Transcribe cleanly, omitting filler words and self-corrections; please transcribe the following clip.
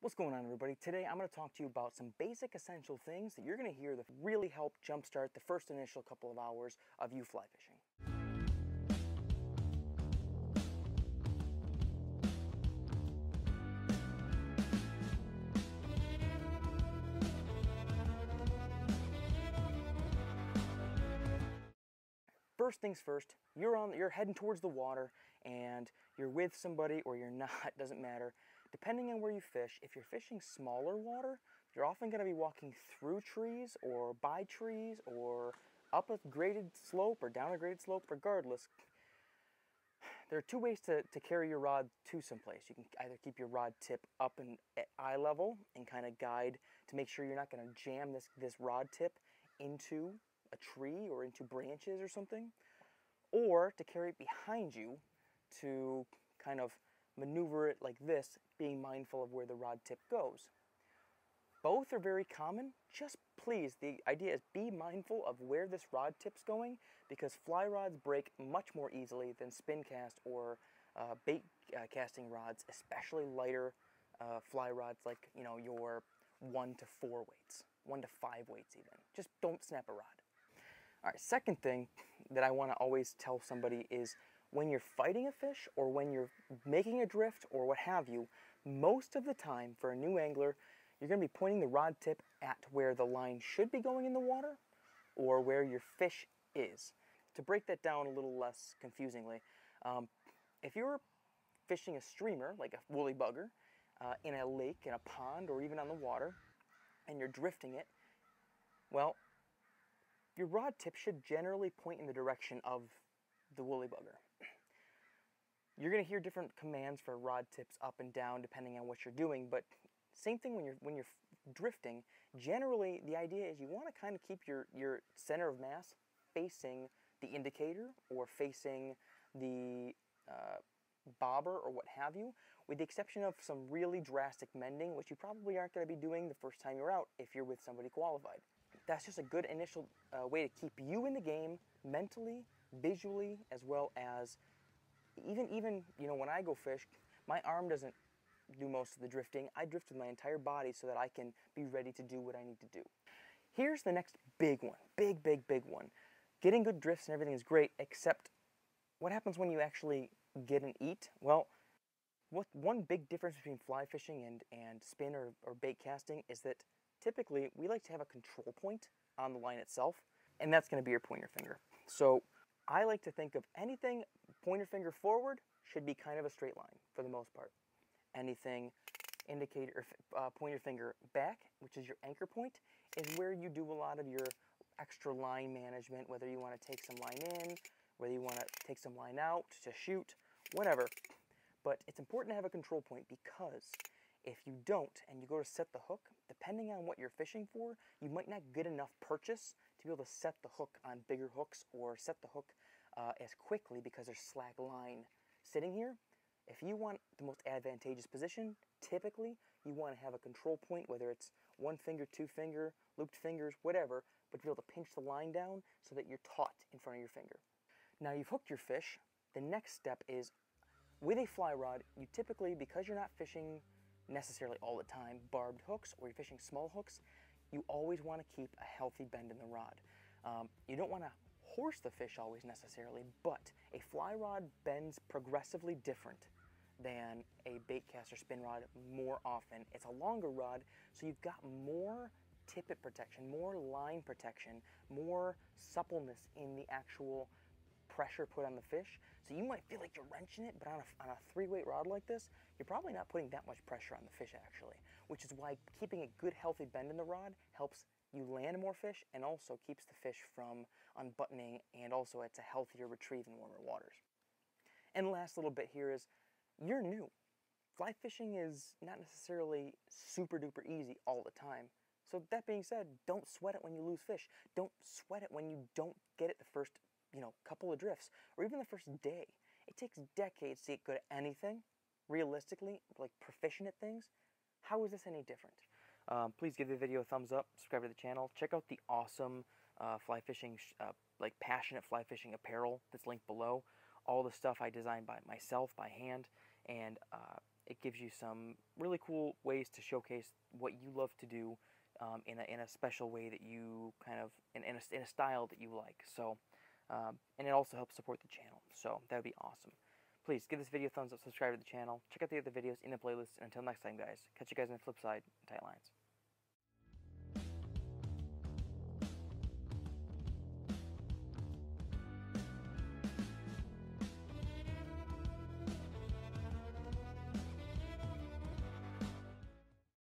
What's going on, everybody? Today I'm going to talk to you about some basic essential things that you're going to hear that really help jumpstart the first initial couple of hours of you fly fishing. First things first, you're heading towards the water and you're with somebody or you're not, doesn't matter. Depending on where you fish, if you're fishing smaller water, you're often going to be walking through trees or by trees or up a graded slope or down a graded slope. Regardless, there are two ways to carry your rod to someplace. You can either keep your rod tip up and at eye level and kind of guide to make sure you're not going to jam this rod tip into a tree or into branches or something, or to carry it behind you to kind of maneuver it like this, being mindful of where the rod tip goes. Both are very common. Just please, the idea is be mindful of where this rod tip's going, because fly rods break much more easily than spin cast or bait casting rods, especially lighter fly rods like, you know, your 1 to 4 weights, 1 to 5 weights even. Just don't snap a rod. All right, second thing that I want to always tell somebody is when you're fighting a fish or when you're making a drift or what have you, most of the time for a new angler, you're going to be pointing the rod tip at where the line should be going in the water or where your fish is. To break that down a little less confusingly, if you're fishing a streamer, like a woolly bugger, in a lake, in a pond, or even on the water, and you're drifting it, well, your rod tip should generally point in the direction of the woolly bugger. You're going to hear different commands for rod tips up and down depending on what you're doing, but same thing when you're drifting. Generally, the idea is you want to kind of keep your center of mass facing the indicator or facing the bobber or what have you, with the exception of some really drastic mending, which you probably aren't going to be doing the first time you're out if you're with somebody qualified. That's just a good initial way to keep you in the game mentally, visually, as well as even you know, when I go fish, my arm doesn't do most of the drifting. I drift with my entire body so that I can be ready to do what I need to do. Here's the next big one, big one. Getting good drifts and everything is great, except what happens when you actually get an eat? Well, one big difference between fly fishing and spin or bait casting is that typically we like to have a control point on the line itself, and that's going to be your pointer finger. So I like to think of anything pointer finger forward should be kind of a straight line for the most part. Anything indicator or pointer finger back, which is your anchor point, is where you do a lot of your extra line management, whether you want to take some line in, whether you want to take some line out to shoot, whatever. But it's important to have a control point, because if you don't and you go to set the hook, depending on what you're fishing for, you might not get enough purchase to be able to set the hook on bigger hooks or set the hook as quickly because there's slack line sitting here. If you want the most advantageous position, typically you want to have a control point, whether it's 1 finger, 2 finger, looped fingers, whatever, but to be able to pinch the line down so that you're taut in front of your finger. Now you've hooked your fish. The next step is, with a fly rod, you typically, because you're not fishing necessarily all the time barbed hooks or you're fishing small hooks, you always want to keep a healthy bend in the rod. You don't want to horse the fish always necessarily, but a fly rod bends progressively different than a bait cast or spin rod more often. It's a longer rod, so you've got more tippet protection, more line protection, more suppleness in the actual pressure put on the fish. So you might feel like you're wrenching it, but on a 3-weight rod like this, you're probably not putting that much pressure on the fish actually, which is why keeping a good healthy bend in the rod helps you land more fish and also keeps the fish from unbuttoning, and also it's a healthier retrieve in warmer waters. And the last little bit here is, you're new. Fly fishing is not necessarily super duper easy all the time. So that being said, don't sweat it when you lose fish. Don't sweat it when you don't get it the first, you know, couple of drifts, or even the first day. It takes decades to get good at anything, realistically, like proficient at things. How is this any different? Please give the video a thumbs up, subscribe to the channel, check out the awesome fly fishing, like passionate fly fishing apparel that's linked below. All the stuff I designed by myself, by hand, and it gives you some really cool ways to showcase what you love to do in a special way that you kind of, in a style that you like. So, and it also helps support the channel. So that would be awesome. Please give this video a thumbs up, subscribe to the channel, check out the other videos in the playlist, and until next time, guys, catch you guys on the flip side. Tight lines.